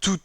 toutes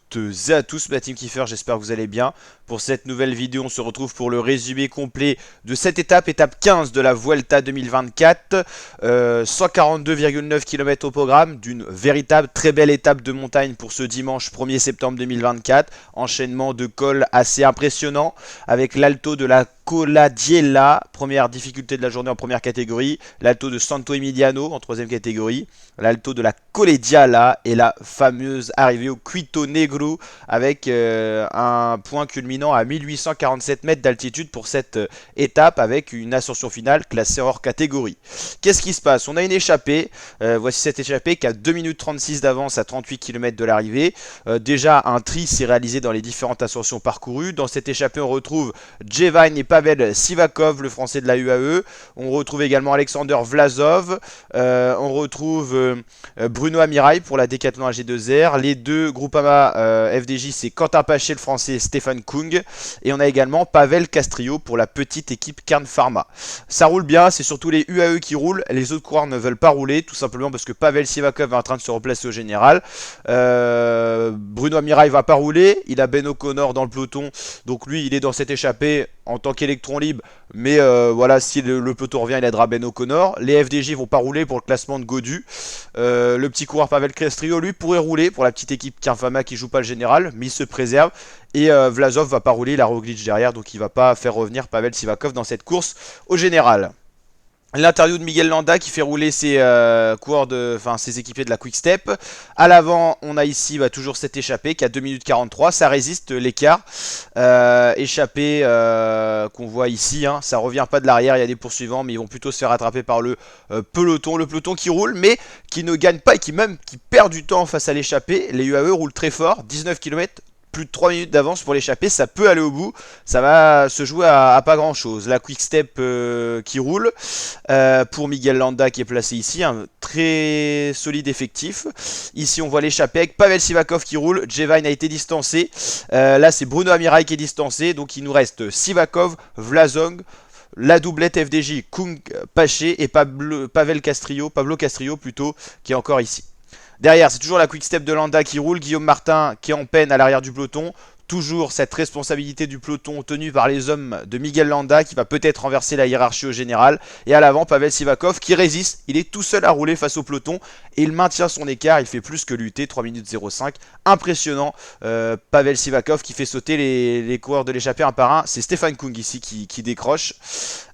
et à tous, ma team Kiefer, j'espère que vous allez bien. Pour cette nouvelle vidéo, on se retrouve pour le résumé complet de cette étape, étape 15 de la Vuelta 2024. 142,9 km au programme, d'une véritable très belle étape de montagne pour ce dimanche 1er septembre 2024. Enchaînement de cols assez impressionnant avec l'alto de la Coladiella, première difficulté de la journée en première catégorie, l'alto de Santo Emiliano en troisième catégorie, l'alto de la Coladiella et la fameuse arrivée au Quito Negro avec un point culminant à 1847 mètres d'altitude pour cette étape avec une ascension finale classée hors catégorie. Qu'est-ce qui se passe? On a une échappée, voici cette échappée qui a 2 minutes 36 d'avance à 38 km de l'arrivée. Déjà un tri s'est réalisé dans les différentes ascensions parcourues. Dans cette échappée on retrouve Jevine et Pavel Sivakov, le français de la UAE. On retrouve également Alexander Vlasov. On retrouve Bruno Amirail pour la Decathlon AG2R. Les deux Groupama FDJ, c'est Quentin Paché, le français, Stéphane Kung. Et on a également Pavel Castrillo pour la petite équipe Kern Pharma. Ça roule bien, c'est surtout les UAE qui roulent. Les autres coureurs ne veulent pas rouler, tout simplement parce que Pavel Sivakov est en train de se replacer au général. Bruno Amirail va pas rouler. Il a Ben O'Connor dans le peloton. Donc lui, il est dans cette échappée en tant qu'électron libre, mais voilà, si le peloton revient, il aidera Ben O'Connor. Les FDJ vont pas rouler pour le classement de Godu. Le petit coureur Pavel Castrillo, lui, pourrait rouler pour la petite équipe Kern qui joue pas le général, mais il se préserve. Et Vlasov va pas rouler, il a Roglic derrière, donc il va pas faire revenir Pavel Sivakov dans cette course au général. L'interview de Miguel Landa qui fait rouler ses coureurs ses équipiers de la Quick Step. À l'avant, on a ici toujours cette échappée qui a 2 minutes 43. Ça résiste l'écart. Échappée qu'on voit ici. Ça revient pas de l'arrière. Il y a des poursuivants, mais ils vont plutôt se faire rattraper par le peloton. Le peloton qui roule, mais qui ne gagne pas et qui perd du temps face à l'échappée. Les UAE roulent très fort. 19 km. Plus de 3 minutes d'avance pour l'échapper, ça peut aller au bout, ça va se jouer à pas grand chose. La quick step qui roule pour Miguel Landa qui est placé ici, un très solide effectif. Ici on voit l'échappée avec Pavel Sivakov qui roule, Jevine a été distancé, là c'est Bruno Amirail qui est distancé, donc il nous reste Sivakov, Vlasov, la doublette FDJ, Kung Paché et Pablo Castrillo plutôt, qui est encore ici. Derrière, c'est toujours la quick step de Landa qui roule. Guillaume Martin qui est en peine à l'arrière du peloton. Toujours cette responsabilité du peloton tenue par les hommes de Miguel Landa qui va peut-être renverser la hiérarchie au général. Et à l'avant, Pavel Sivakov qui résiste. Il est tout seul à rouler face au peloton et il maintient son écart. Il fait plus que lutter, 3 minutes 05. Impressionnant. Pavel Sivakov qui fait sauter les coureurs de l'échappée un par un. C'est Stéphane Kung ici qui décroche.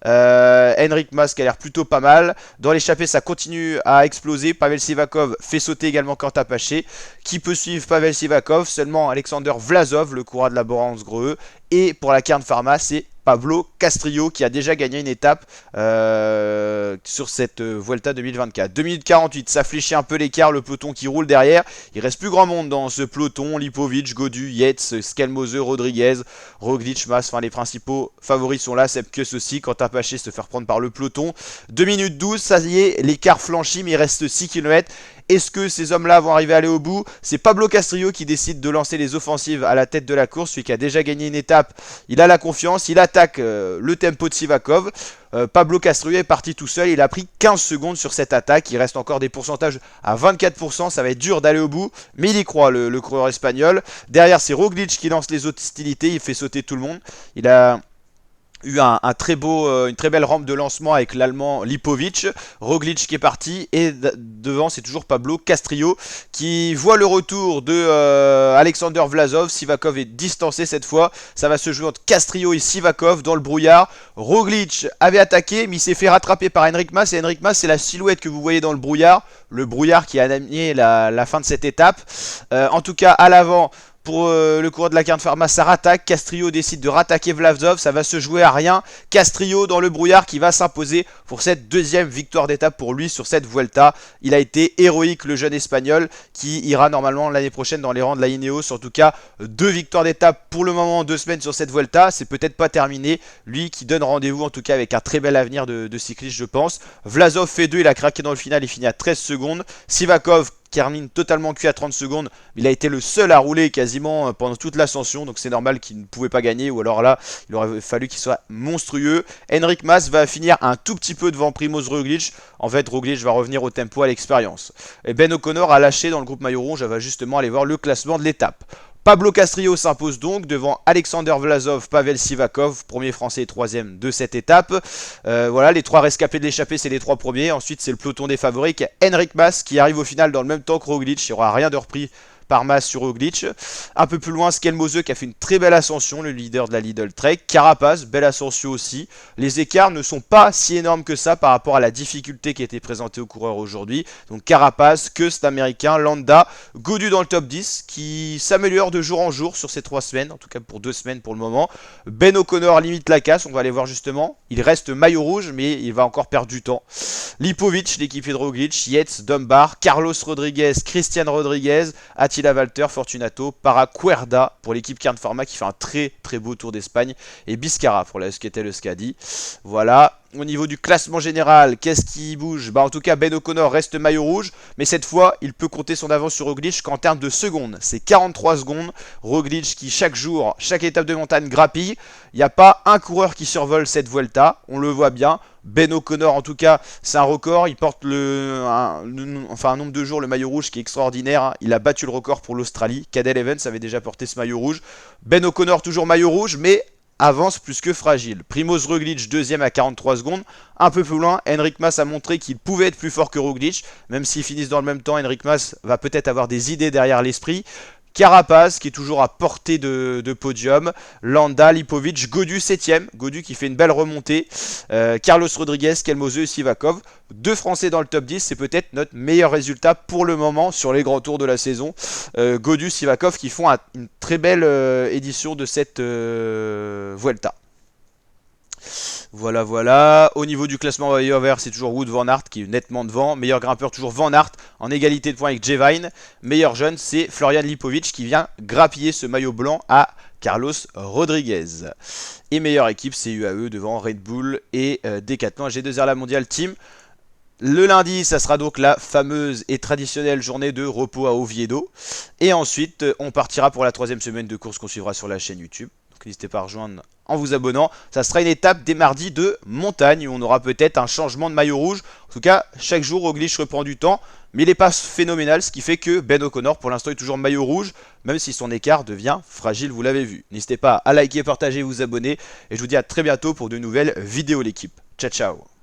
Henrik Mas qui a l'air plutôt pas mal. Dans l'échappée, ça continue à exploser. Pavel Sivakov fait sauter également Quentin Paché. Qui peut suivre Pavel Sivakov? Seulement Alexander Vlasov, le coureur de la Borans Greux. Et pour la Kern Pharma, c'est Pablo Castrillo qui a déjà gagné une étape sur cette Vuelta 2024. 2 minutes 48, ça fléchit un peu l'écart, le peloton qui roule derrière. Il reste plus grand monde dans ce peloton. Lipovic, Godu, Yates, Skelmose, Rodriguez, Roglic, Mas, les principaux favoris sont là. Sepp Kuss aussi, Quentin Paché se fait reprendre par le peloton. 2 minutes 12, ça y est, l'écart flanchit, mais il reste 6 km. Est-ce que ces hommes-là vont arriver à aller au bout? C'est Pablo Castrillo qui décide de lancer les offensives à la tête de la course. Celui qui a déjà gagné une étape, il a la confiance, il attaque le tempo de Sivakov. Pablo Castrillo est parti tout seul, il a pris 15 secondes sur cette attaque. Il reste encore des pourcentages à 24%, ça va être dur d'aller au bout, mais il y croit le coureur espagnol. Derrière c'est Roglic qui lance les hostilités, il fait sauter tout le monde. Il a eu une très belle rampe de lancement avec l'allemand Lipovic, Roglic qui est parti et devant c'est toujours Pablo Castrillo qui voit le retour de Alexander Vlasov. Sivakov est distancé cette fois, ça va se jouer entre Castrillo et Sivakov dans le brouillard. Roglic avait attaqué mais il s'est fait rattraper par Henrik Mas et Henrik Mas c'est la silhouette que vous voyez dans le brouillard qui a amené la fin de cette étape. En tout cas à l'avant, pour le coureur de la Kern Pharma, ça rattaque. Castrillo décide de rattaquer Vlasov. Ça va se jouer à rien. Castrillo dans le brouillard qui va s'imposer pour cette deuxième victoire d'étape pour lui sur cette Vuelta. Il a été héroïque, le jeune espagnol, qui ira normalement l'année prochaine dans les rangs de la Ineos. En tout cas, 2 victoires d'étape pour le moment en 2 semaines sur cette Vuelta. C'est peut-être pas terminé. Lui qui donne rendez-vous en tout cas avec un très bel avenir de cycliste, je pense. Vlasov fait 2, il a craqué dans le final, il finit à 13 secondes. Sivakov termine totalement cuit à 30 secondes. Il a été le seul à rouler quasiment pendant toute l'ascension, donc c'est normal qu'il ne pouvait pas gagner, ou alors là, il aurait fallu qu'il soit monstrueux. Enric Mas va finir un tout petit peu devant Primoz Roglic. En fait, Roglic va revenir au tempo, à l'expérience. Et Ben O'Connor a lâché dans le groupe maillot rouge. Elle va justement aller voir le classement de l'étape. Pablo Castrillo s'impose donc devant Alexander Vlasov, Pavel Sivakov, premier français et troisième de cette étape. Voilà, les trois rescapés de l'échappée, c'est les trois premiers. Ensuite, c'est le peloton des favoris qui est Enric Mas qui arrive au final dans le même temps que Roglic. Il n'y aura rien de repris par Mas sur Roglic. Un peu plus loin, Skelmose qui a fait une très belle ascension, le leader de la Lidl Trek. Carapaz, belle ascension aussi. Les écarts ne sont pas si énormes que ça par rapport à la difficulté qui a été présentée aux coureurs aujourd'hui. Donc Carapaz, Kust américain, Landa, Gaudu dans le top 10 qui s'améliore de jour en jour sur ces 3 semaines, en tout cas pour 2 semaines pour le moment. Ben O'Connor limite la casse, on va aller voir justement. Il reste maillot rouge mais il va encore perdre du temps. Lipovic, l'équipier de Roglic, Yates, Dunbar, Carlos Rodriguez, Christian Rodriguez, Attila Valter, Fortunato, Paracuerda pour l'équipe Kern Pharma qui fait un très très beau Tour d'Espagne et Biscara pour la Eusketel Euskadi. Voilà. Au niveau du classement général, qu'est-ce qui bouge? En tout cas, Ben O'Connor reste maillot rouge, mais cette fois, il peut compter son avance sur Roglic qu'en termes de secondes. C'est 43 secondes. Roglic qui, chaque jour, chaque étape de montagne grappille. Il n'y a pas un coureur qui survole cette Vuelta, on le voit bien. Ben O'Connor, en tout cas, c'est un record. Il porte un nombre de jours le maillot rouge qui est extraordinaire. Il a battu le record pour l'Australie. Cadel Evans avait déjà porté ce maillot rouge. Ben O'Connor, toujours maillot rouge, mais avance plus que fragile. Primoz Roglic deuxième à 43 secondes. Un peu plus loin, Enric Mas a montré qu'il pouvait être plus fort que Roglic. Même s'ils finissent dans le même temps, Enric Mas va peut-être avoir des idées derrière l'esprit. Carapaz qui est toujours à portée de podium. Landa, Lipovic, Gaudu 7ème. Gaudu qui fait une belle remontée. Carlos Rodriguez, Skelmose, Sivakov. 2 Français dans le top 10. C'est peut-être notre meilleur résultat pour le moment sur les grands tours de la saison. Gaudu, Sivakov qui font une très belle édition de cette Vuelta. Voilà, voilà. Au niveau du classement maillot vert, c'est toujours Wout van Aert qui est nettement devant. Meilleur grimpeur, toujours Van Aert, en égalité de points avec Jevine. Meilleur jeune, c'est Florian Lipovic qui vient grappiller ce maillot blanc à Carlos Rodriguez. Et meilleure équipe, c'est UAE devant Red Bull et Decathlon G2R La Mondiale Team. Le lundi, ça sera donc la fameuse et traditionnelle journée de repos à Oviedo. Et ensuite, on partira pour la 3e semaine de course qu'on suivra sur la chaîne YouTube. Donc n'hésitez pas à rejoindre en vous abonnant. Ça sera une étape dès mardi de montagne où on aura peut-être un changement de maillot rouge. En tout cas, chaque jour, Roglic reprend du temps. Mais il n'est pas phénoménal, ce qui fait que Ben O'Connor, pour l'instant, est toujours maillot rouge, même si son écart devient fragile, vous l'avez vu. N'hésitez pas à liker, partager, vous abonner. Et je vous dis à très bientôt pour de nouvelles vidéos, l'équipe. Ciao, ciao.